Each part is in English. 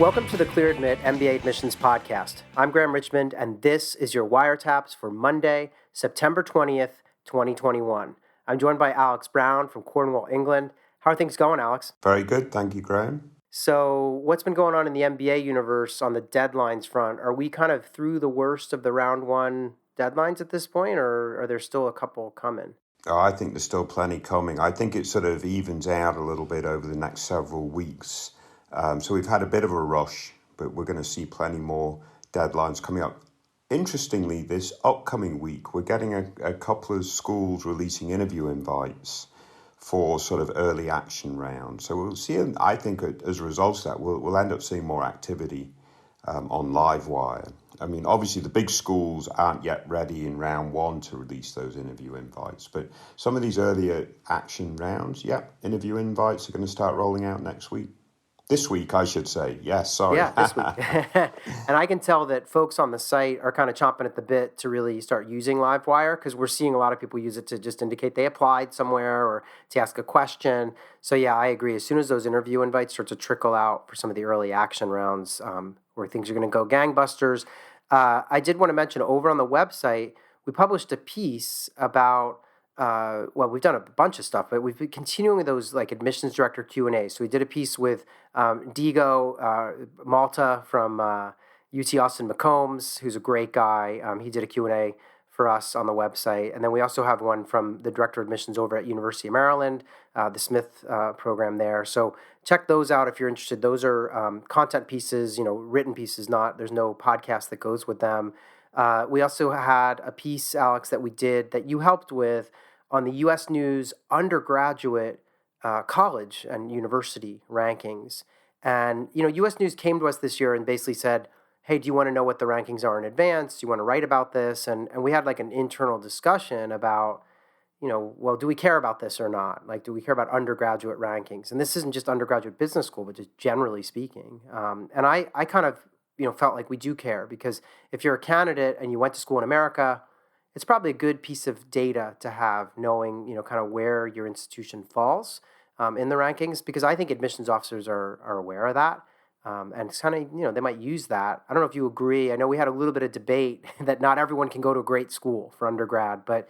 Welcome to the Clear Admit MBA Admissions Podcast. I'm Graham Richmond, and this is your wiretaps for Monday, September 20th, 2021. I'm joined by Alex Brown from Cornwall, England. How are things going, Alex? Very good. Thank you, Graham. So what's been going on in the MBA universe on the deadlines front? Are we kind of through the worst of the round one deadlines at this point, or are there still a couple coming? Oh, I think there's still plenty coming. I think it sort of evens out a little bit over the next several weeks. So we've had a bit of a rush, but we're going to see plenty more deadlines coming up. Interestingly, this upcoming week, we're getting a couple of schools releasing interview invites for sort of early action rounds. So we'll see, I think as a result of that, we'll end up seeing more activity on Livewire. I mean, obviously the big schools aren't yet ready in round one to release those interview invites, but some of these earlier action rounds, interview invites are going to start rolling out next week. This week, I should say. Yes, sorry. Yeah, this week. And I can tell that folks on the site are kind of chomping at the bit to really start using Livewire because we're seeing a lot of people use it to just indicate they applied somewhere or to ask a question. So yeah, I agree. As soon as those interview invites start to trickle out for some of the early action rounds where things are going to go gangbusters, I did want to mention over on the website, we published a piece about we've done a bunch of stuff, but we've been continuing those like admissions director Q&A. So we did a piece with Diego Malta from UT Austin McCombs, who's a great guy. He did a Q&A for us on the website. And then we also have one from the director of admissions over at University of Maryland, the Smith program there. So check those out if you're interested. Those are content pieces, written pieces, there's no podcast that goes with them. We also had a piece, Alex, that we did that you helped with on the U.S. News undergraduate college and university rankings. And, U.S. News came to us this year and basically said, hey, do you want to know what the rankings are in advance? Do you want to write about this? And we had like an internal discussion about, do we care about this or not? Like, do we care about undergraduate rankings? And this isn't just undergraduate business school, but just generally speaking. And I kind of, felt like we do care because if you're a candidate and you went to school in America, it's probably a good piece of data to have knowing, kind of where your institution falls in the rankings, because I think admissions officers are aware of that. And it's kind of, they might use that. I don't know if you agree. I know we had a little bit of debate that not everyone can go to a great school for undergrad, but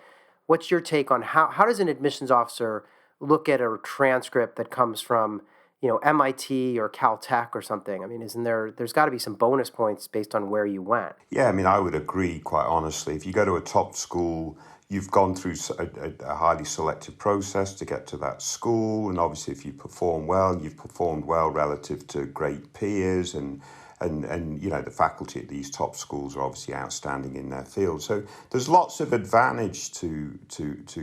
what's your take on how does an admissions officer look at a transcript that comes from, MIT or Caltech or something? I mean, there's got to be some bonus points based on where you went. Yeah, I mean, I would agree, quite honestly. If you go to a top school, you've gone through a highly selective process to get to that school. And obviously, if you perform well, you've performed well relative to great peers. And the faculty at these top schools are obviously outstanding in their field. So there's lots of advantage to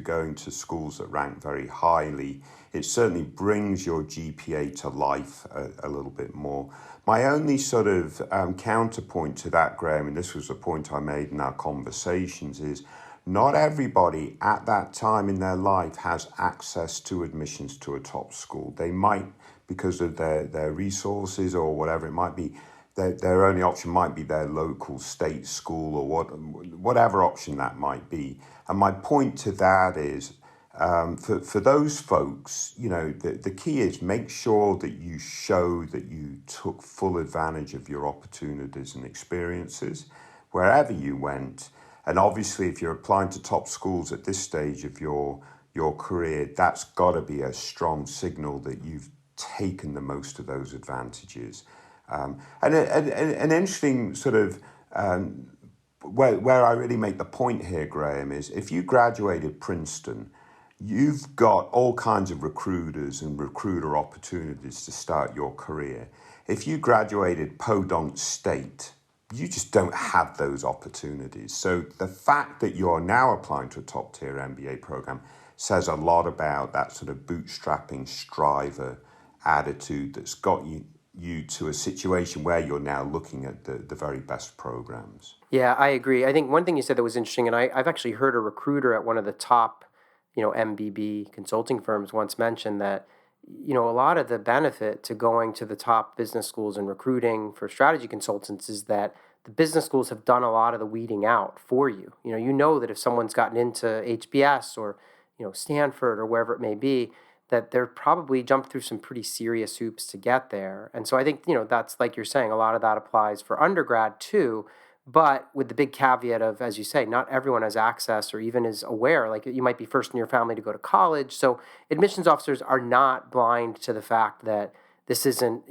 going to schools that rank very highly. It certainly brings your GPA to life a little bit more. My only sort of counterpoint to that, Graham, and this was a point I made in our conversations, is not everybody at that time in their life has access to admissions to a top school. They might, because of their resources or whatever it might be, their only option might be their local state school or whatever option that might be. And my point to that is, for those folks, the key is make sure that you show that you took full advantage of your opportunities and experiences wherever you went. And obviously, if you're applying to top schools at this stage of your career, that's got to be a strong signal that you've taken the most of those advantages. And an interesting sort of where I really make the point here, Graham, is if you graduated Princeton, you've got all kinds of recruiters and recruiter opportunities to start your career. If you graduated Podunk State, you just don't have those opportunities. So the fact that you're now applying to a top tier MBA program says a lot about that sort of bootstrapping striver attitude that's got you to a situation where you're now looking at the very best programs. Yeah, I agree. I think one thing you said that was interesting, and I've actually heard a recruiter at one of the top MBB consulting firms once mentioned that, a lot of the benefit to going to the top business schools and recruiting for strategy consultants is that the business schools have done a lot of the weeding out for you. That if someone's gotten into HBS or, Stanford or wherever it may be, that they're probably jumped through some pretty serious hoops to get there. And so I think, that's like you're saying, a lot of that applies for undergrad too, but with the big caveat of, as you say, not everyone has access or even is aware. Like you might be first in your family to go to college. So admissions officers are not blind to the fact that this isn't,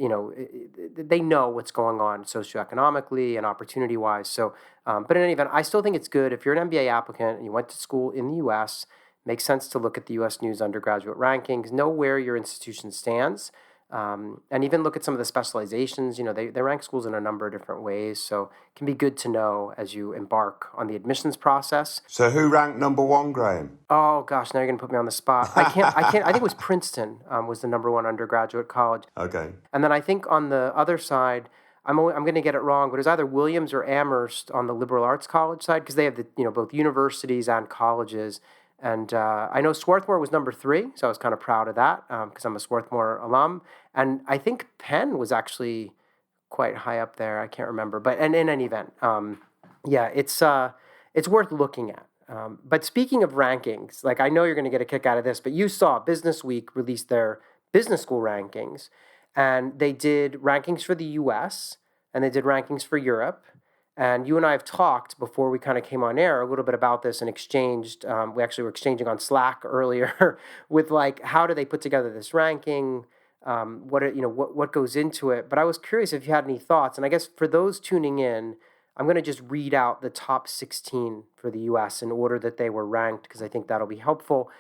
they know what's going on socioeconomically and opportunity wise. So, but in any event, I still think it's good if you're an MBA applicant and you went to school in the US, makes sense to look at the US News undergraduate rankings, know where your institution stands, and even look at some of the specializations. They rank schools in a number of different ways. So it can be good to know as you embark on the admissions process. So who ranked number one, Graham? Oh gosh, now you're gonna put me on the spot. I can't. I think it was Princeton was the number one undergraduate college. Okay. And then I think on the other side, I'm going to get it wrong, but it was either Williams or Amherst on the liberal arts college side, because they have both universities and colleges. And I know Swarthmore was number 3, so I was kind of proud of that because I'm a Swarthmore alum. And I think Penn was actually quite high up there. I can't remember, but and in any event, it's worth looking at. But speaking of rankings, like I know you're going to get a kick out of this, but you saw Business Week released their business school rankings, and they did rankings for the U.S. and they did rankings for Europe. And you and I have talked before we kind of came on air a little bit about this and exchanged. We actually were exchanging on Slack earlier with like, how do they put together this ranking? What goes into it? But I was curious if you had any thoughts. And I guess for those tuning in, I'm going to just read out the top 16 for the U.S. in order that they were ranked, because I think that'll be helpful.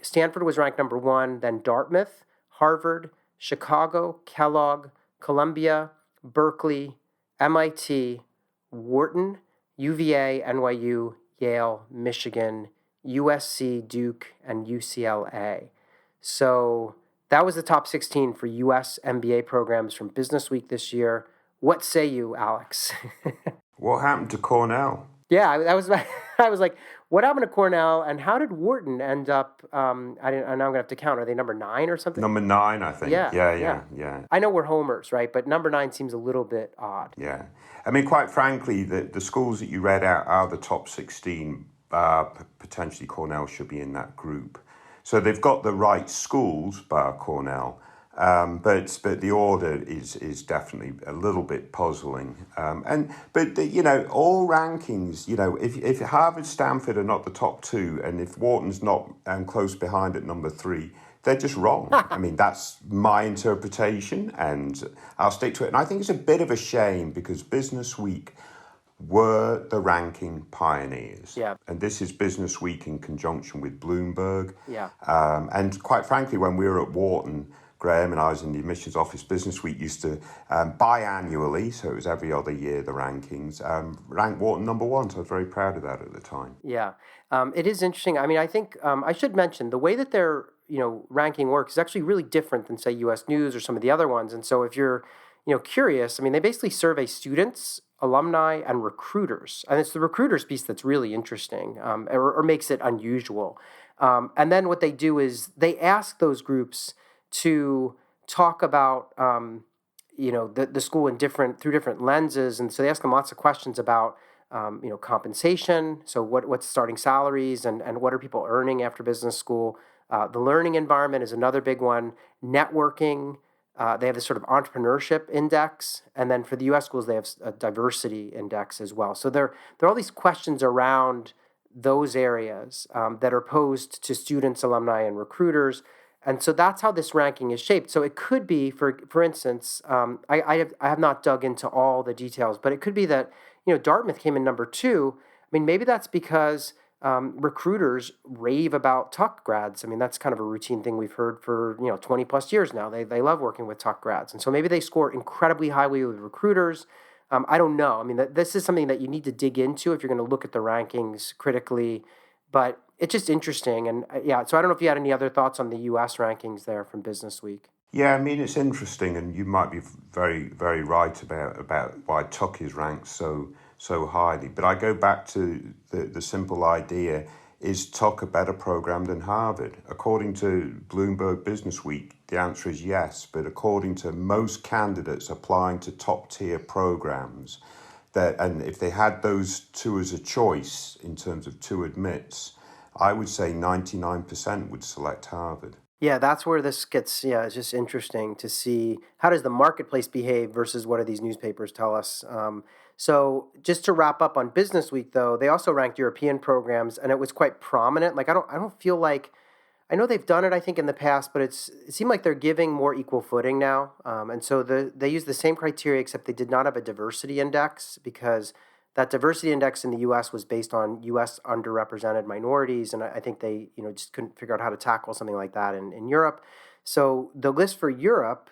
Stanford was ranked number 1, then Dartmouth, Harvard, Chicago, Kellogg, Columbia, Berkeley, MIT, Wharton, UVA, NYU, Yale, Michigan, USC, Duke, and UCLA. So that was the top 16 for U.S. MBA programs from Business Week this year. What say you, Alex? What happened to Cornell? Yeah, I was like, what happened to Cornell, and how did Wharton end up? I'm gonna have to count. Are they number 9 or something? Number 9, I think. Yeah. I know we're homers, right? But number 9 seems a little bit odd. Yeah. I mean, quite frankly, the schools that you read out are the top 16. Potentially Cornell should be in that group. So they've got the right schools, bar Cornell. But the order is definitely a little bit puzzling. But all rankings, if Harvard, Stanford are not the top 2, and if Wharton's not close behind at number 3, they're just wrong. I mean, that's my interpretation, and I'll stick to it. And I think it's a bit of a shame because Business Week were the ranking pioneers. Yeah. And this is Business Week in conjunction with Bloomberg. Yeah. And quite frankly, when we were at Wharton, Graham and I was in the admissions office, Business Week used to biannually, so it was every other year, the rankings, rank Wharton number 1. So I was very proud of that at the time. Yeah. It is interesting. I mean, I think I should mention the way that their ranking works is actually really different than, say, U.S. News or some of the other ones. And so if you're curious, I mean, they basically survey students, alumni, and recruiters. And it's the recruiters piece that's really interesting or makes it unusual. And then what they do is they ask those groups to talk about the school through different lenses, and so they ask them lots of questions about compensation. So what's starting salaries and what are people earning after business school? The learning environment is another big one. Networking. They have this sort of entrepreneurship index, and then for the U.S. schools they have a diversity index as well. So there are all these questions around those areas that are posed to students, alumni, and recruiters. And so that's how this ranking is shaped. So it could be, for instance, I have not dug into all the details, but it could be that Dartmouth came in number 2. I mean, maybe that's because recruiters rave about Tuck grads. I mean, that's kind of a routine thing we've heard for 20 plus years now. They love working with Tuck grads, and so maybe they score incredibly highly with recruiters. I don't know. I mean, this is something that you need to dig into if you're going to look at the rankings critically. But it's just interesting. And so I don't know if you had any other thoughts on the U.S. rankings there from Business Week. Yeah, I mean, it's interesting, and you might be very, very right about why Tuck is ranked so highly. But I go back to the simple idea, is Tuck a better program than Harvard? According to Bloomberg Business Week, the answer is yes. But according to most candidates applying to top-tier programs, and if they had those two as a choice in terms of 2 admits, I would say 99% would select Harvard. Yeah, that's where this gets, yeah, it's just interesting to see how does the marketplace behave versus what do these newspapers tell us. So just to wrap up on Business Week, though, they also ranked European programs, and it was quite prominent. Like I don't feel like I know they've done it, I think, in the past, but it seemed like they're giving more equal footing now. And so they use the same criteria, except they did not have a diversity index because that diversity index in the U.S. was based on U.S. underrepresented minorities, and I think they just couldn't figure out how to tackle something like that in Europe. So the list for Europe,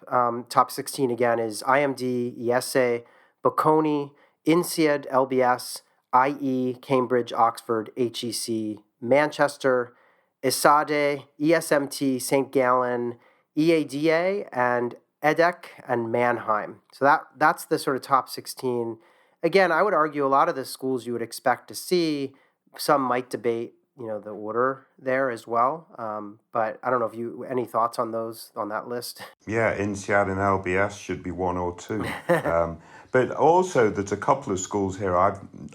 top 16 again, is IMD, ESA, Bocconi, INSEAD, LBS, IE, Cambridge, Oxford, HEC, Manchester, ISADE, ESMT, St. Gallen, EADA, and EDEC, and Mannheim. So that's the sort of top 16. Again, I would argue a lot of the schools you would expect to see. Some might debate, the order there as well. But I don't know if you any thoughts on those on that list. Yeah, INSEAD and LBS should be one or two. But also, there's a couple of schools here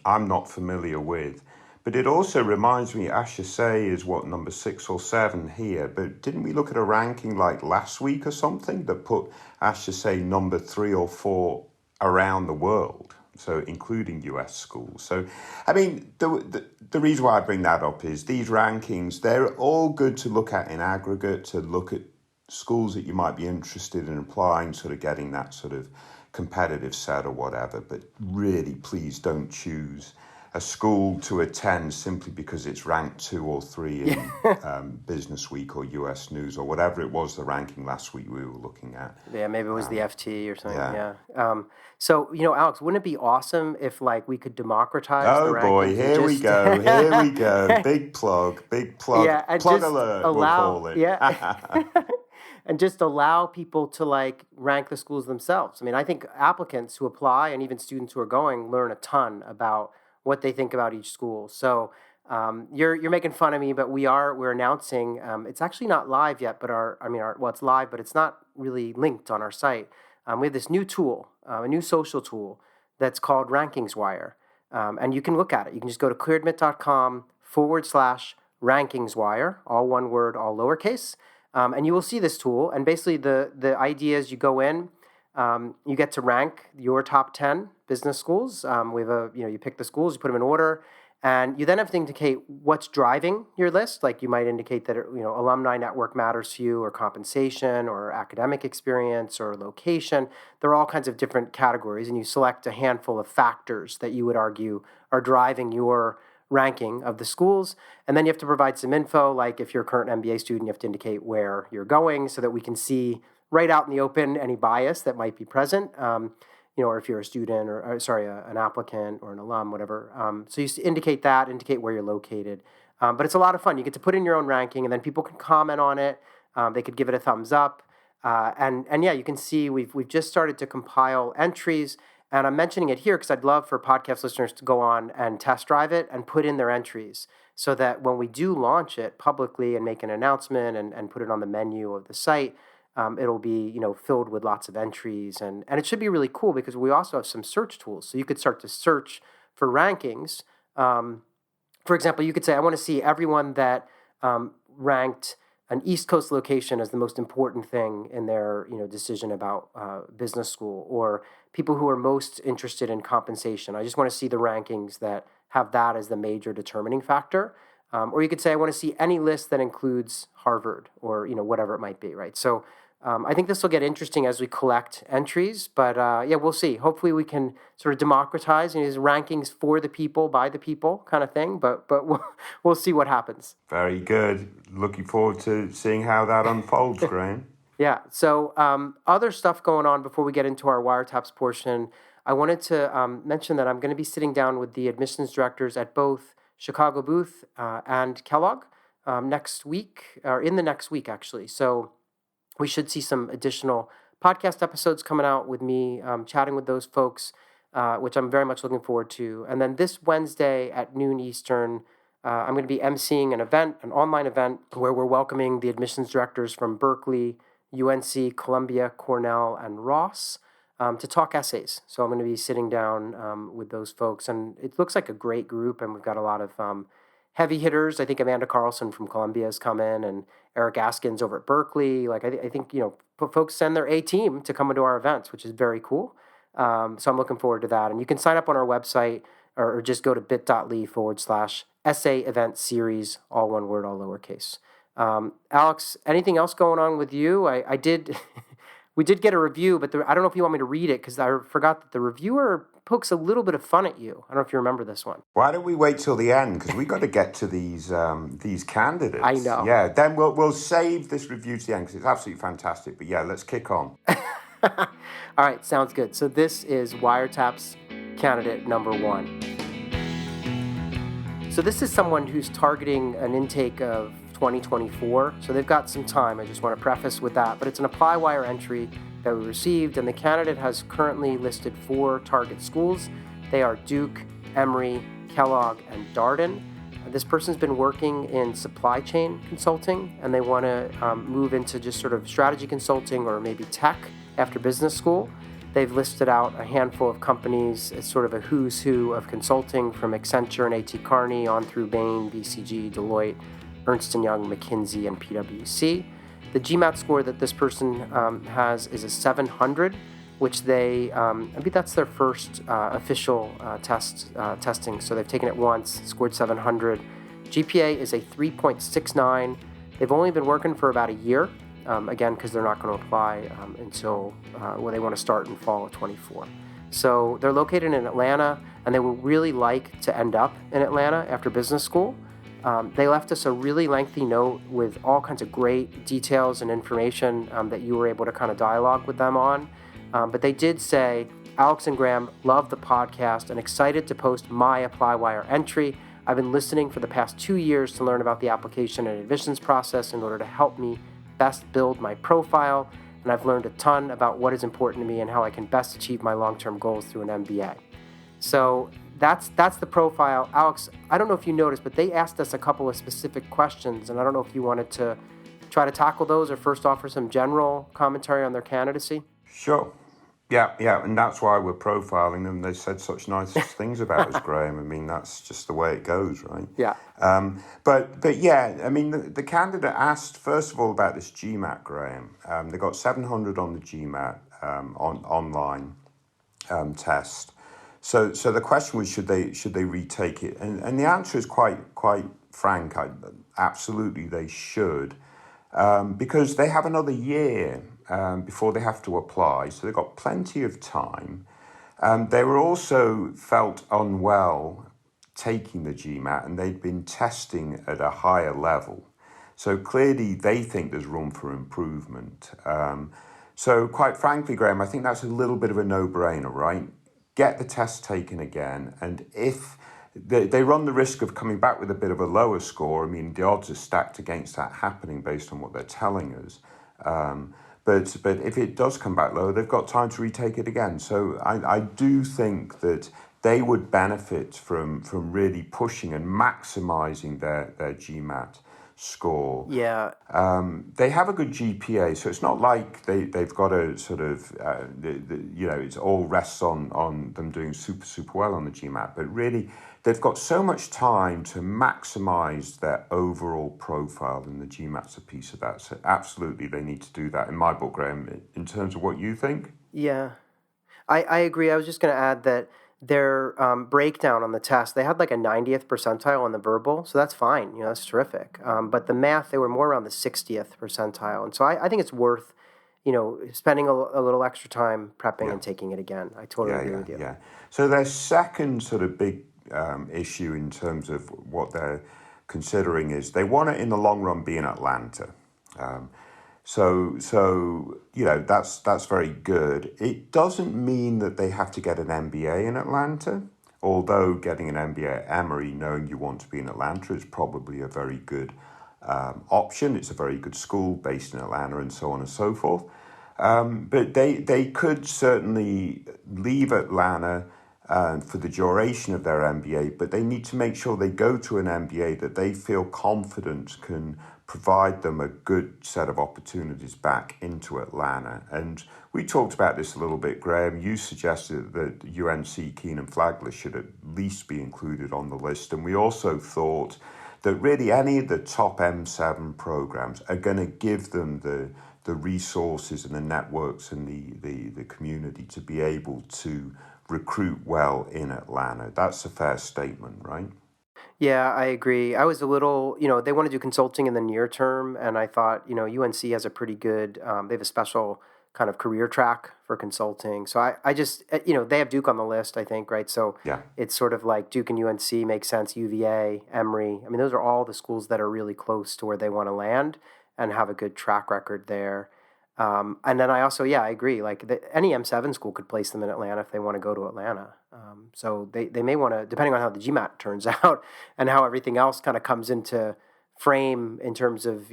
I'm not familiar with. But it also reminds me, HSA is what, number 6 or 7 here. But didn't we look at a ranking like last week or something that put HSA number 3 or 4 around the world? So including US schools. So, I mean, the reason why I bring that up is these rankings, they're all good to look at in aggregate, to look at schools that you might be interested in applying, sort of getting that sort of competitive set or whatever. But really, please don't choose a school to attend simply because it's ranked 2 or 3 in Business Week or US News or whatever it was, the ranking last week we were looking at. Yeah, maybe it was the FT or something. Yeah. So, Alex, wouldn't it be awesome if like we could democratize the Oh boy, rankings and here we just go, here we go. Big plug, yeah, and plug just alert, we'll allow call it. yeah, and just allow people to like rank the schools themselves. I mean, I think applicants who apply and even students who are going learn a ton about what they think about each school. So you're making fun of me, but we're announcing. It's actually not live yet, but well, it's live, but it's not really linked on our site. We have this new tool, a new social tool that's called Rankings Wire, and you can look at it. You can just go to clearadmit.com/rankingswire, all one word, all lowercase, and you will see this tool. And basically, the idea is you go in. You get to rank your top 10 business schools. We have you pick the schools, you put them in order, and you then have to indicate what's driving your list. Like you might indicate that, alumni network matters to you, or compensation, or academic experience, or location. There are all kinds of different categories, and you select a handful of factors that you would argue are driving your ranking of the schools. And then you have to provide some info, like if you're a current MBA student, you have to indicate where you're going so that we can see right out in the open any bias that might be present, or if you're a student an applicant or an alum, whatever. So you indicate where you're located. But it's a lot of fun. You get to put in your own ranking, and then people can comment on it. They could give it a thumbs up. And yeah, you can see we've just started to compile entries. And I'm mentioning it here because I'd love for podcast listeners to go on and test drive it and put in their entries so that when we do launch it publicly and make an announcement and put it on the menu of the site, it'll be, filled with lots of entries, and it should be really cool because we also have some search tools. So you could start to search for rankings. For example, you could say, I want to see everyone that ranked an East Coast location as the most important thing in their, decision about business school, or people who are most interested in compensation. I just want to see the rankings that have that as the major determining factor. Or you could say, I want to see any list that includes Harvard or, whatever it might be, right? So I think this will get interesting as we collect entries, but yeah, we'll see. Hopefully we can sort of democratize these rankings for the people, by the people kind of thing, but we'll see what happens. Very good. Looking forward to seeing how that unfolds, Graham. Yeah, so other stuff going on before we get into our wiretaps portion. I wanted to mention that I'm going to be sitting down with the admissions directors at both Chicago Booth and Kellogg next week, or in the next week, actually. So we should see some additional podcast episodes coming out with me chatting with those folks, which I'm very much looking forward to. And then this Wednesday at noon Eastern, I'm going to be emceeing an online event where we're welcoming the admissions directors from Berkeley, UNC, Columbia, Cornell, and Ross to talk essays. So I'm going to be sitting down with those folks, and it looks like a great group, and we've got a lot of heavy hitters. I think Amanda Carlson from Columbia has come in, and Eric Askins over at Berkeley. Like I think folks send their A team to come into our events, which is very cool. So I'm looking forward to that. And you can sign up on our website or just go to bit.ly/essay event series, all one word, all lowercase. Alex, anything else going on with you? I did. We did get a review, but I don't know if you want me to read it because I forgot that the reviewer pokes a little bit of fun at you. I don't know if you remember this one. Why don't we wait till the end? Because we got to get to these candidates. I know. Yeah, then we'll save this review to the end because it's absolutely fantastic. But yeah, let's kick on. All right, sounds good. So this is Wiretap's candidate number 1. So this is someone who's targeting an intake of 2024. So they've got some time. I just want to preface with that. But it's an apply wire entry that we received, and the candidate has currently listed 4 target schools. They are Duke, Emory, Kellogg, and Darden. This person's been working in supply chain consulting, and they want to move into just sort of strategy consulting or maybe tech after business school. They've listed out a handful of companies as sort of a who's who of consulting, from Accenture and A.T. Kearney on through Bain, BCG, Deloitte, Ernst & Young, McKinsey, and PwC. The GMAT score that this person has is a 700, which I think that's their first official testing. So they've taken it once, scored 700. GPA is a 3.69. They've only been working for about a year, again, because they're not going to apply until they want to start in fall of 24. So they're located in Atlanta, and they would really like to end up in Atlanta after business school. They left us a really lengthy note with all kinds of great details and information that you were able to kind of dialogue with them on. But they did say, Alex and Graham, love the podcast and excited to post my apply wire entry. I've been listening for the past 2 years to learn about the application and admissions process in order to help me best build my profile. And I've learned a ton about what is important to me and how I can best achieve my long-term goals through an MBA. So that's the profile. Alex, I don't know if you noticed, but they asked us a couple of specific questions, and I don't know if you wanted to try to tackle those or first offer some general commentary on their candidacy. Sure. Yeah, and that's why we're profiling them. They said such nice things about us, Graham. I mean, that's just the way it goes, right? Yeah. But yeah, I mean, the candidate asked, first of all, about this GMAT, Graham. They got 700 on the GMAT online test. So the question was, should they retake it? And the answer is quite frank. Absolutely, they should, because they have another year before they have to apply. So they've got plenty of time. They were also felt unwell taking the GMAT, and they'd been testing at a higher level. So clearly, they think there's room for improvement. So quite frankly, Graham, I think that's a little bit of a no-brainer, right? Get the test taken again, and if they run the risk of coming back with a bit of a lower score, I mean, the odds are stacked against that happening based on what they're telling us. But if it does come back low, they've got time to retake it again. So I do think that they would benefit from really pushing and maximizing their GMAT score. Yeah. They have a good GPA, so it's not like they've got a sort of, it's all rests on them doing super well on the GMAT, but really they've got so much time to maximize their overall profile, and the GMAT's a piece of that. So absolutely they need to do that in my book, Graham. In terms of what you think? Yeah, I agree. I was just going to add that their breakdown on the test, they had like a 90th percentile on the verbal, so that's fine. That's terrific. But the math, they were more around the 60th percentile. And so I think it's worth, spending a little extra time prepping and taking it again. I totally agree with you. Yeah. So their second sort of big issue in terms of what they're considering is they want to, in the long run, be in Atlanta. So that's very good. It doesn't mean that they have to get an MBA in Atlanta, although getting an MBA at Emory, knowing you want to be in Atlanta, is probably a very good option. It's a very good school based in Atlanta and so on and so forth. But they could certainly leave Atlanta for the duration of their MBA, but they need to make sure they go to an MBA that they feel confident can provide them a good set of opportunities back into Atlanta. And we talked about this a little bit, Graham. You suggested that UNC Keenan Flagler should at least be included on the list. And we also thought that really any of the top M7 programs are going to give them the resources and the networks and the community to be able to recruit well in Atlanta. That's a fair statement, right? Yeah, I agree. I was a little, they want to do consulting in the near term, and I thought, UNC has a pretty good, they have a special kind of career track for consulting. So I just, they have Duke on the list, I think, right? So Yeah. it's sort of like Duke and UNC makes sense, UVA, Emory. I mean, those are all the schools that are really close to where they want to land and have a good track record there. And then I also, yeah, I agree. Like any M7 school could place them in Atlanta if they want to go to Atlanta. So they may want to, depending on how the GMAT turns out and how everything else kind of comes into frame in terms of,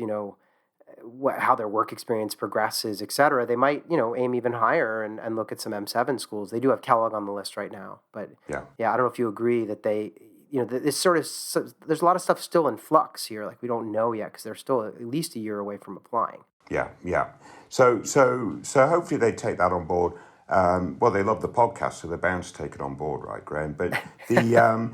how their work experience progresses, et cetera, they might, aim even higher and look at some M7 schools. They do have Kellogg on the list right now. But yeah, I don't know if you agree that they, this sort of, there's a lot of stuff still in flux here. Like we don't know yet because they're still at least a year away from applying. Yeah. So hopefully they take that on board. Well, they love the podcast, so they're bound to take it on board, right, Graham? But over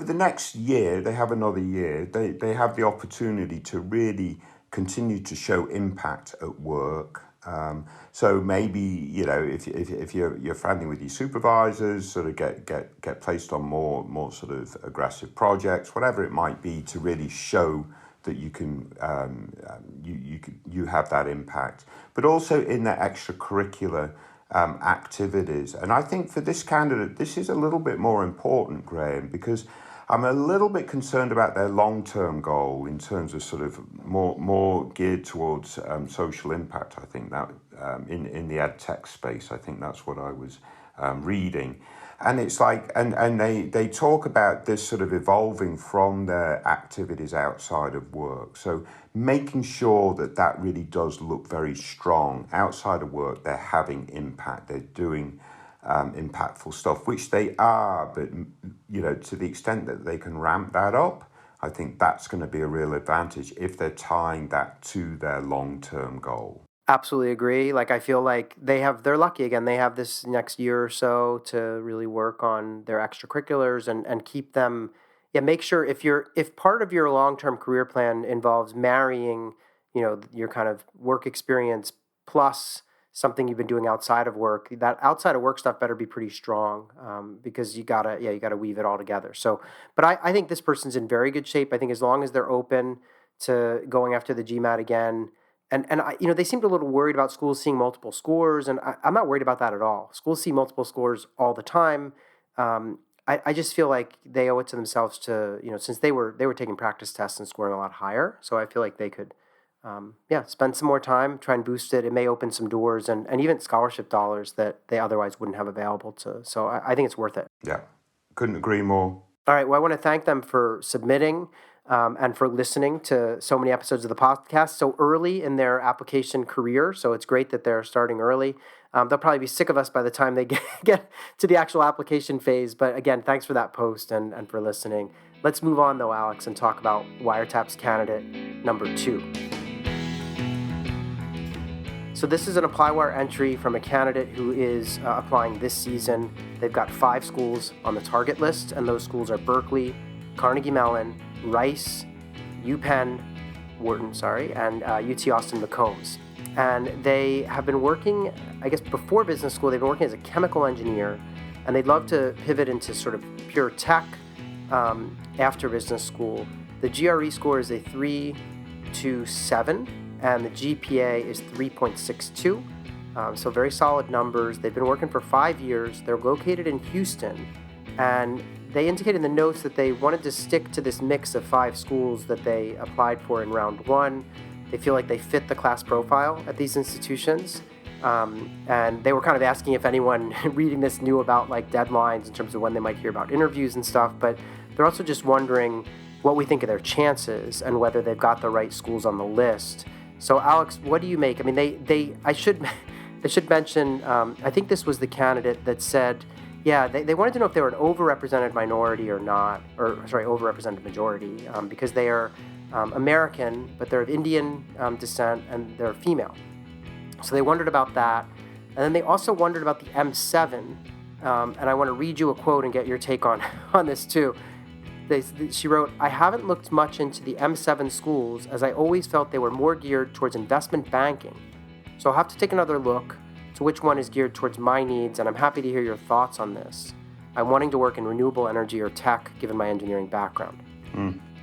the next year, they have another year. They have the opportunity to really continue to show impact at work. So maybe if you're friendly with your supervisors, sort of get placed on more sort of aggressive projects, whatever it might be, to really show that you can you have that impact, but also in the extracurricular activities. And I think for this candidate, this is a little bit more important, Graham, because I'm a little bit concerned about their long-term goal in terms of sort of more geared towards social impact. I think that in the ed tech space, I think that's what I was reading. And it's like, and they talk about this sort of evolving from their activities outside of work. So making sure that really does look very strong. Outside of work, they're having impact. They're doing impactful stuff, which they are. But, to the extent that they can ramp that up, I think that's going to be a real advantage if they're tying that to their long-term goal. Absolutely agree. Like I feel like they're lucky again. They have this next year or so to really work on their extracurriculars and keep them. Yeah, make sure if part of your long-term career plan involves marrying, your kind of work experience plus something you've been doing outside of work, that outside of work stuff better be pretty strong because you gotta weave it all together. So, but I think this person's in very good shape. I think as long as they're open to going after the GMAT again. And I, they seemed a little worried about schools seeing multiple scores, and I'm not worried about that at all. Schools see multiple scores all the time. I just feel like they owe it to themselves to, since they were taking practice tests and scoring a lot higher. So I feel like they could, spend some more time, try and boost it. It may open some doors and even scholarship dollars that they otherwise wouldn't have available to. So I think it's worth it. Yeah, couldn't agree more. All right. Well, I want to thank them for submitting. And for listening to so many episodes of the podcast so early in their application career. So it's great that they're starting early. They'll probably be sick of us by the time they get to the actual application phase. But again, thanks for that post and for listening. Let's move on, though, Alex, and talk about Wiretap's candidate number 2. So this is an ApplyWire entry from a candidate who is applying this season. They've got 5 schools on the target list, and those schools are Berkeley, Carnegie Mellon, Rice, UPenn, Wharton, and UT Austin McCombs. And they have been working, I guess before business school, they've been working as a chemical engineer, and they'd love to pivot into sort of pure tech after business school. The GRE score is a 3.27, and the GPA is 3.62. So very solid numbers. They've been working for 5 years. They're located in Houston, and they indicated in the notes that they wanted to stick to this mix of 5 schools that they applied for in round 1. They feel like they fit the class profile at these institutions. And they were kind of asking if anyone reading this knew about like deadlines in terms of when they might hear about interviews and stuff. But they're also just wondering what we think of their chances and whether they've got the right schools on the list. So Alex, what do you make? I mean, I should mention, I think this was the candidate that said, yeah, they wanted to know if they were an overrepresented minority or not, overrepresented majority, because they are American, but they're of Indian descent and they're female. So they wondered about that. And then they also wondered about the M7, and I want to read you a quote and get your take on this too. She wrote, I haven't looked much into the M7 schools as I always felt they were more geared towards investment banking. So I'll have to take another look to which one is geared towards my needs, and I'm happy to hear your thoughts on this. I'm wanting to work in renewable energy or tech, given my engineering background.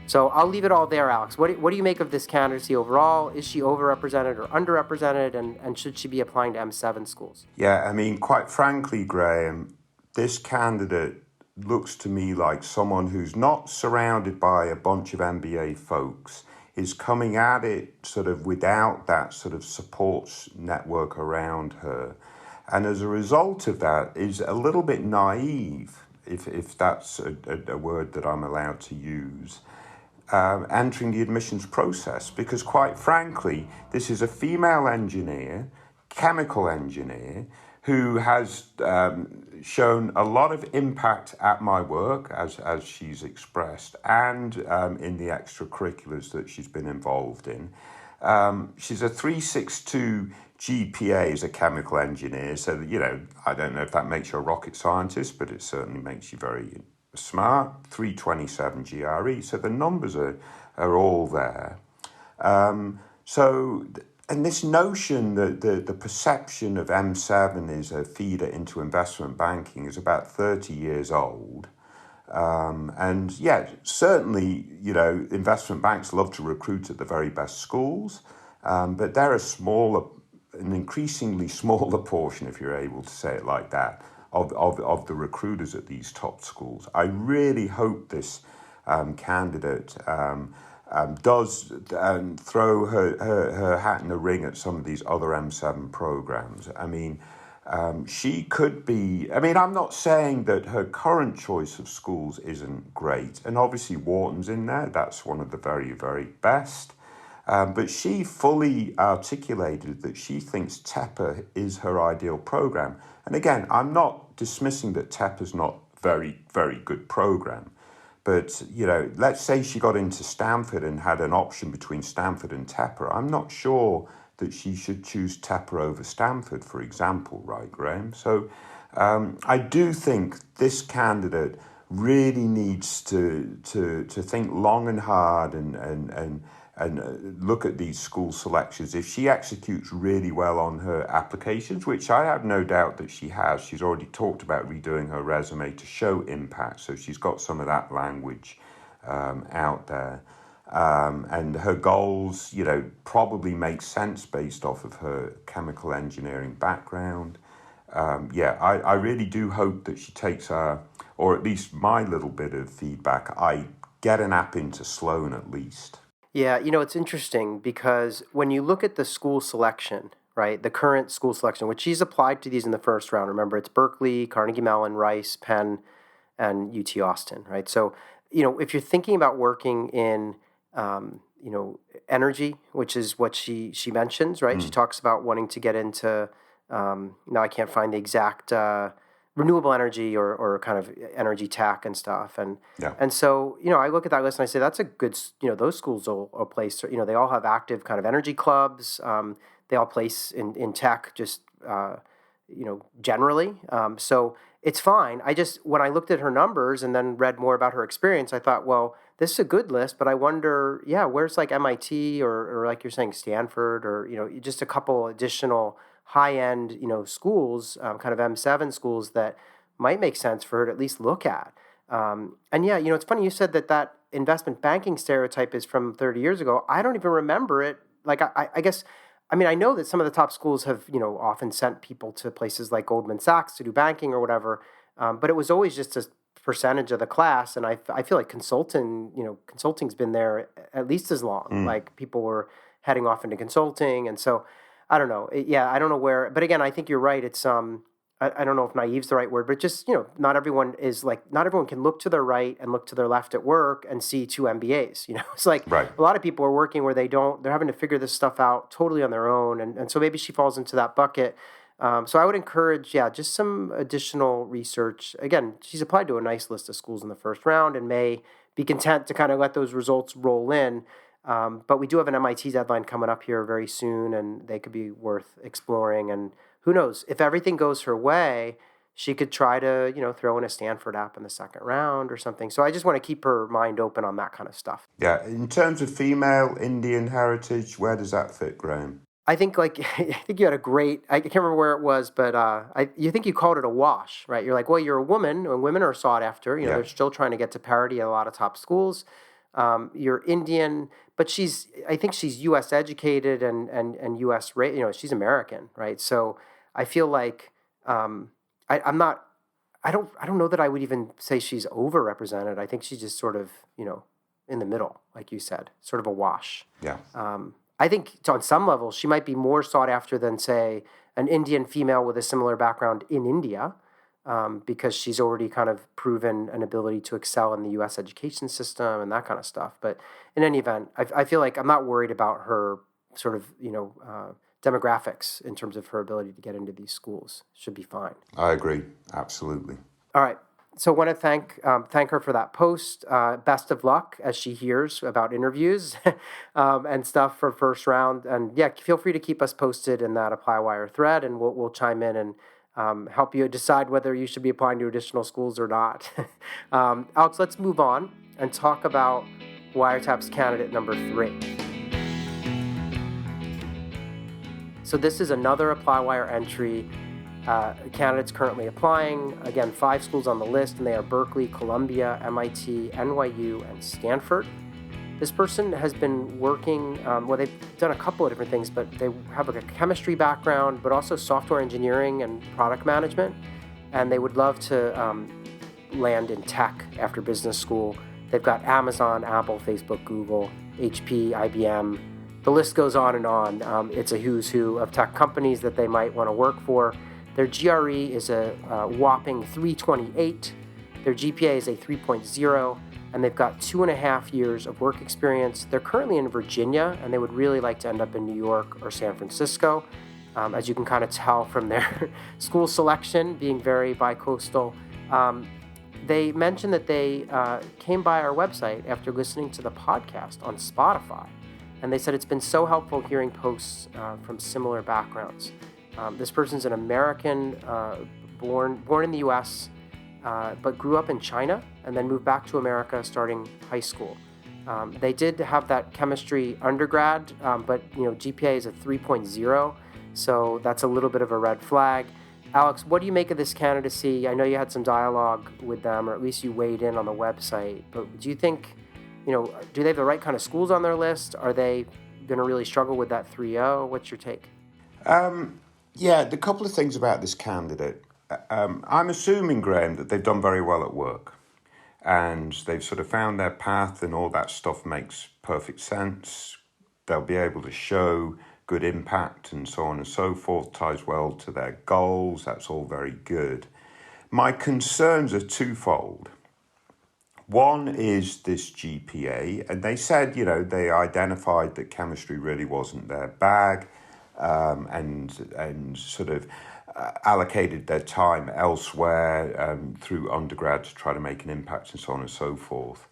So I'll leave it all there, Alex. What do you make of this candidacy overall? Is she overrepresented or underrepresented, and should she be applying to M7 schools? Yeah, I mean, quite frankly, Graham, this candidate looks to me like someone who's not surrounded by a bunch of MBA folks, is coming at it sort of without that sort of support network around her. And as a result of that, is a little bit naive, if that's a word that I'm allowed to use, entering the admissions process. Because quite frankly, this is a female engineer, chemical engineer, who has shown a lot of impact at my work, as she's expressed, and in the extracurriculars that she's been involved in. She's a 3.62 GPA as a chemical engineer, so that, I don't know if that makes you a rocket scientist, but it certainly makes you very smart. 327 GRE, so the numbers are all there. And this notion that the perception of M7 is a feeder into investment banking is about 30 years old. And yeah, certainly, investment banks love to recruit at the very best schools, but they're an increasingly smaller portion, if you're able to say it like that, of the recruiters at these top schools. I really hope this candidate does throw her hat in the ring at some of these other M7 programs. I mean, she could be, I'm not saying that her current choice of schools isn't great. And obviously Wharton's in there. That's one of the very, very best. But she fully articulated that she thinks TEPA is her ideal program. And again, I'm not dismissing that TEPA's not very, very good program. But, let's say she got into Stanford and had an option between Stanford and TEPA. I'm not sure that she should choose TEPA over Stanford, for example, right, Graham? So I do think this candidate really needs to think long and hard and look at these school selections. If she executes really well on her applications, which I have no doubt that she has, she's already talked about redoing her resume to show impact, so she's got some of that language out there. And her goals, probably make sense based off of her chemical engineering background. I really do hope that she takes or at least my little bit of feedback. I get an app into Sloan at least. Yeah, it's interesting because when you look at the school selection, right, the current school selection, which she's applied to these in the first round. Remember, it's Berkeley, Carnegie Mellon, Rice, Penn, and UT Austin, right? So, if you're thinking about working in, energy, which is what she mentions, right? She talks about wanting to get into, now I can't find the exact renewable energy or kind of energy tech and stuff. And so, I look at that list and I say, that's a good, those schools will place, they all have active kind of energy clubs. They all place in tech just, generally. So it's fine. When I looked at her numbers and then read more about her experience, I thought, well, this is a good list, but I wonder, where's like MIT or like you're saying, Stanford or, just a couple additional high-end, schools, kind of M7 schools that might make sense for her to at least look at. It's funny you said that investment banking stereotype is from 30 years ago. I don't even remember it. Like, I guess, I know that some of the top schools have, often sent people to places like Goldman Sachs to do banking or whatever, but it was always just a percentage of the class. And I feel like consulting's been there at least as long. Like people were heading off into consulting. And so, I don't know. I don't know where, but again, I think you're right. It's, I don't know if naive's the right word, but just, not everyone can look to their right and look to their left at work and see two MBAs, it's like right. A lot of people are working where they're having to figure this stuff out totally on their own. And so maybe she falls into that bucket. So I would encourage, just some additional research. Again, she's applied to a nice list of schools in the first round and may be content to kind of let those results roll in. But we do have an MIT deadline coming up here very soon, and they could be worth exploring. And who knows, if everything goes her way, she could try to, throw in a Stanford app in the second round or something. So I just want to keep her mind open on that kind of stuff. Yeah. In terms of female Indian heritage, where does that fit, Graham? I think I think you had a great, I can't remember where it was, but you think you called it a wash, right? You're like, well, you're a woman and women are sought after, Yeah. they're still trying to get to parity at a lot of top schools. You're Indian, but I think she's U.S. educated and U.S. She's American, right? So I feel like I'm not, I don't know that I would even say she's overrepresented. I think she's just sort of, in the middle, like you said, sort of a wash. Yeah. I think on some level she might be more sought after than, say, an Indian female with a similar background in India, because she's already kind of proven an ability to excel in the U.S. education system and that kind of stuff. But in any event, I feel like I'm not worried about her sort of, demographics in terms of her ability to get into these schools. Should be fine. I agree. Absolutely. All right. So I want to thank her for that post. Best of luck as she hears about interviews and stuff for first round. And yeah, feel free to keep us posted in that ApplyWire thread, and we'll chime in and help you decide whether you should be applying to additional schools or not. Alex, let's move on and talk about Wiretap's candidate number 3. So this is another ApplyWire entry. Candidates currently applying. Again, 5 schools on the list, and they are Berkeley, Columbia, MIT, NYU, and Stanford. This person has been working, they've done a couple of different things, but they have like a chemistry background, but also software engineering and product management. And they would love to land in tech after business school. They've got Amazon, Apple, Facebook, Google, HP, IBM. The list goes on and on. It's a who's who of tech companies that they might want to work for. Their GRE is a whopping 328. Their GPA is a 3.0, and they've got 2.5 years of work experience. They're currently in Virginia, and they would really like to end up in New York or San Francisco, as you can kind of tell from their school selection being very bi-coastal. They mentioned that they came by our website after listening to the podcast on Spotify, and they said it's been so helpful hearing posts from similar backgrounds. This person's an American, born in the U.S., but grew up in China and then moved back to America starting high school. They did have that chemistry undergrad, but GPA is a 3.0, so that's a little bit of a red flag. Alex, what do you make of this candidacy? I know you had some dialogue with them, or at least you weighed in on the website, but do you think, do they have the right kind of schools on their list? Are they going to really struggle with that 3.0? What's your take? Yeah, the couple of things about this candidate. I'm assuming, Graham, that they've done very well at work and they've sort of found their path and all that stuff makes perfect sense. They'll be able to show good impact and so on and so forth, ties well to their goals. That's all very good. My concerns are twofold. One is this GPA, and they said, they identified that chemistry really wasn't their bag. And sort of allocated their time elsewhere through undergrad to try to make an impact and so on and so forth.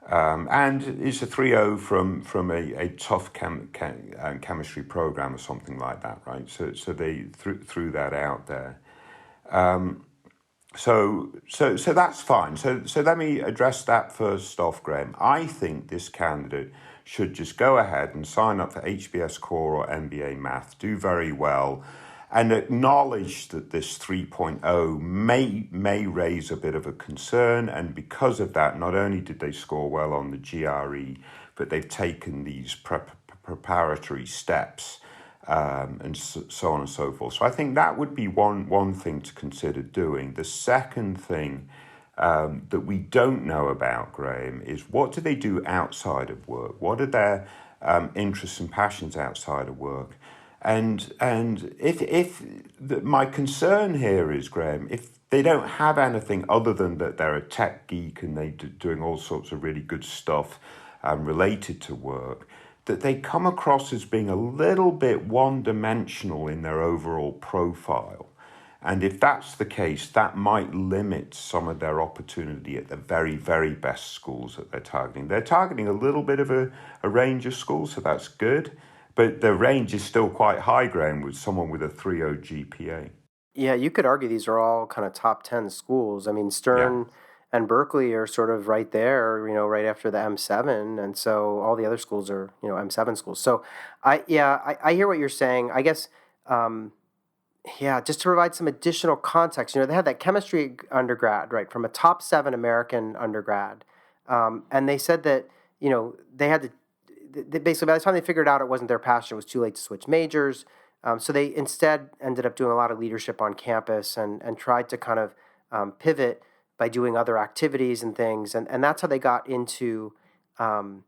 And it's a 3.0 from a tough chemistry program or something like that, right? So they threw that out there. So that's fine. So let me address that first off, Graham. I think this candidate should just go ahead and sign up for HBS Core or MBA Math, do very well, and acknowledge that this 3.0 may raise a bit of a concern. And because of that, not only did they score well on the GRE, but they've taken these preparatory steps and so on and so forth. So I think that would be one thing to consider doing. The second thing that we don't know about, Graham, is what do they do outside of work? What are their interests and passions outside of work? And if my concern here is, Graham, if they don't have anything other than that they're a tech geek and they're doing all sorts of really good stuff related to work, that they come across as being a little bit one-dimensional in their overall profile. And if that's the case, that might limit some of their opportunity at the very, very best schools that they're targeting. They're targeting a little bit of a range of schools, so that's good. But the range is still quite high, Graham, with someone with a 3.0 GPA. Yeah, you could argue these are all kind of top 10 schools. I mean, Yeah. Stern and Berkeley are sort of right there, right after the M7. And so all the other schools are, M7 schools. So I hear what you're saying. I guess, um, yeah, just to provide some additional context, they had that chemistry undergrad, right, from a top seven American undergrad. And they said that, they had to, basically by the time they figured out it wasn't their passion, it was too late to switch majors. So they instead ended up doing a lot of leadership on campus and tried to kind of pivot by doing other activities and things. And that's how they got into, um,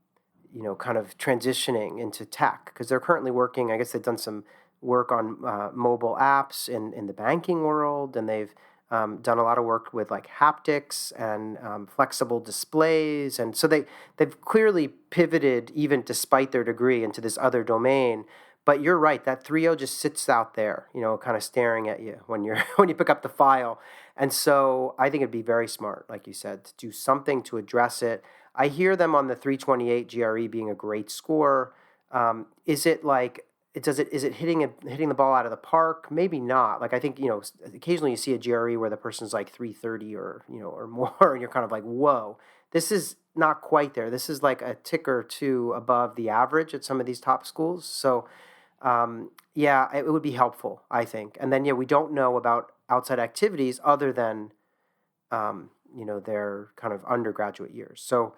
kind of transitioning into tech because they're currently working. I guess they've done some work on mobile apps in the banking world, and they've done a lot of work with like haptics and flexible displays, and so they've clearly pivoted even despite their degree into this other domain. But you're right, that 3.0 just sits out there, kind of staring at you when you're when you pick up the file. And so I think it'd be very smart, like you said, to do something to address it. I hear them on the 328 GRE being a great score. Is it like is it hitting the ball out of the park? Maybe not. Like I think occasionally you see a GRE where the person's like 330 or or more, and you're kind of like, whoa, this is not quite there. This is like a tick or two above the average at some of these top schools. So yeah, it would be helpful, I think. And then we don't know about outside activities other than their kind of undergraduate years. So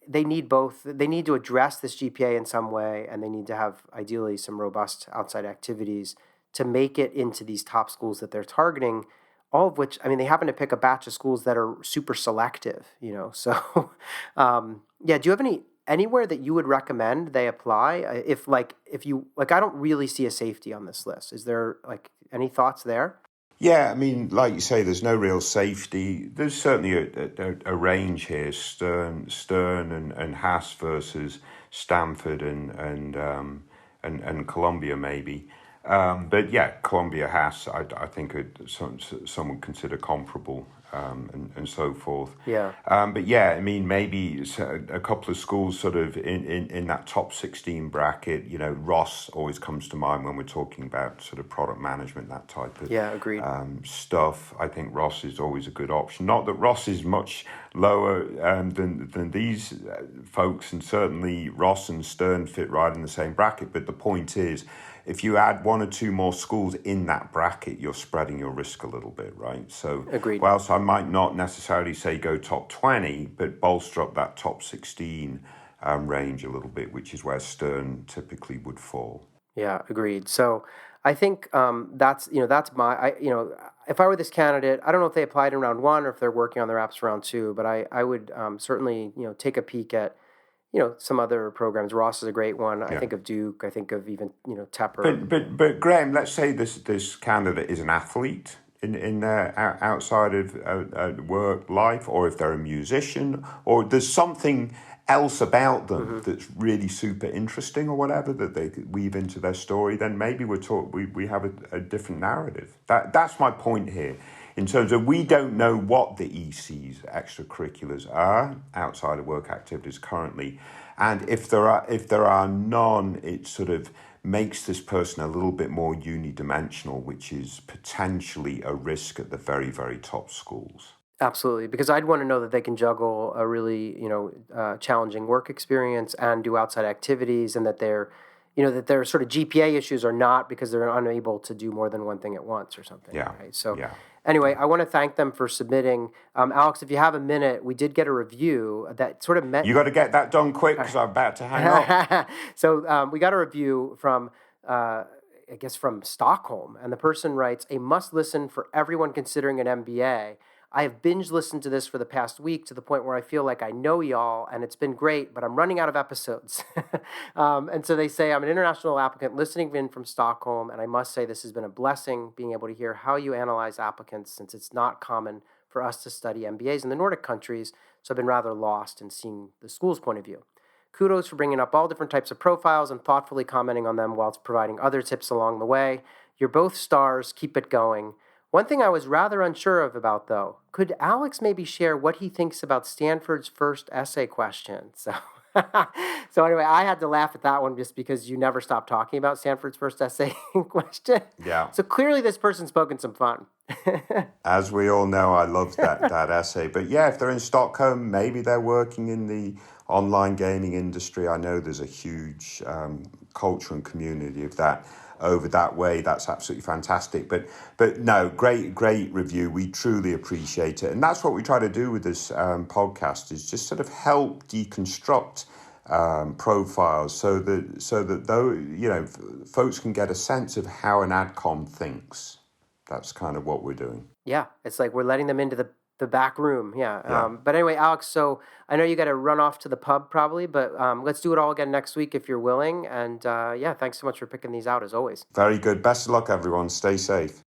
they need both. They need to address this GPA in some way, and they need to have ideally some robust outside activities to make it into these top schools that they're targeting. All of which, I mean, they happen to pick a batch of schools that are super selective. So yeah. Do you have anywhere that you would recommend they apply? If you like, I don't really see a safety on this list. Is there like any thoughts there? Yeah, I mean, like you say, there's no real safety. There's certainly a range here: Stern and Haas versus Stanford and Columbia maybe. But yeah, Columbia Haas, I think some would consider comparable, and so forth. Yeah. But yeah, I mean, maybe a couple of schools sort of in that top 16 bracket. Ross always comes to mind when we're talking about sort of product management, that type of Yeah. Agreed. stuff. I think Ross is always a good option. Not that Ross is much lower than these folks, and certainly Ross and Stern fit right in the same bracket. But the point is, if you add one or two more schools in that bracket, you're spreading your risk a little bit, right? So, Agreed. whilst I might not necessarily say go top 20, but bolster up that top 16 range a little bit, which is where Stern typically would fall. Yeah, agreed. So I think that's my if I were this candidate, I don't know if they applied in round one or if they're working on their apps for round two, but I would certainly take a peek at some other programs. Ross is a great one. I Yeah. think of Duke. I think of even Tepper. But Graham, let's say this candidate is an athlete in their outside of work life, or if they're a musician, or there's something else about them that's really super interesting, or whatever, that they could weave into their story. Then maybe we have a different narrative. That's my point here. In terms of, we don't know what the EC's extracurriculars are outside of work activities currently, and if there are none, it sort of makes this person a little bit more unidimensional, which is potentially a risk at the very, very top schools. Absolutely, because I'd want to know that they can juggle a really challenging work experience and do outside activities, and that that their sort of GPA issues are not because they're unable to do more than one thing at once or something. Yeah, Right. So yeah. anyway, I want to thank them for submitting. Alex, if you have a minute, we did get a review that sort of met. You got to get that done quick because I'm about to hang up. So we got a review from, I guess, from Stockholm, and the person writes, "A must listen for everyone considering an MBA. I have binge listened to this for the past week to the point where I feel like I know y'all, and it's been great, but I'm running out of episodes." And so they say, "I'm an international applicant listening in from Stockholm, and I must say this has been a blessing being able to hear how you analyze applicants since it's not common for us to study MBAs in the Nordic countries, so I've been rather lost in seeing the school's point of view. Kudos for bringing up all different types of profiles and thoughtfully commenting on them whilst providing other tips along the way. You're both stars. Keep it going. One thing I was rather unsure of about, though, could Alex maybe share what he thinks about Stanford's first essay question?" So So anyway, I had to laugh at that one just because you never stopped talking about Sanford's first essay question. Yeah. So clearly this person's poking some fun. As we all know, I love that essay. But yeah, if they're in Stockholm, maybe they're working in the online gaming industry. I know there's a huge culture and community of that over that way. That's absolutely fantastic. But no, great review. We truly appreciate it, and that's what we try to do with this podcast, is just sort of help deconstruct profiles so that though folks can get a sense of how an adcom thinks. That's kind of what we're doing. Yeah, it's like we're letting them into the back room. Yeah. Yeah. But anyway, Alex, so I know you got to run off to the pub probably, but let's do it all again next week if you're willing. And yeah, thanks so much for picking these out as always. Very good. Best of luck, everyone. Stay safe.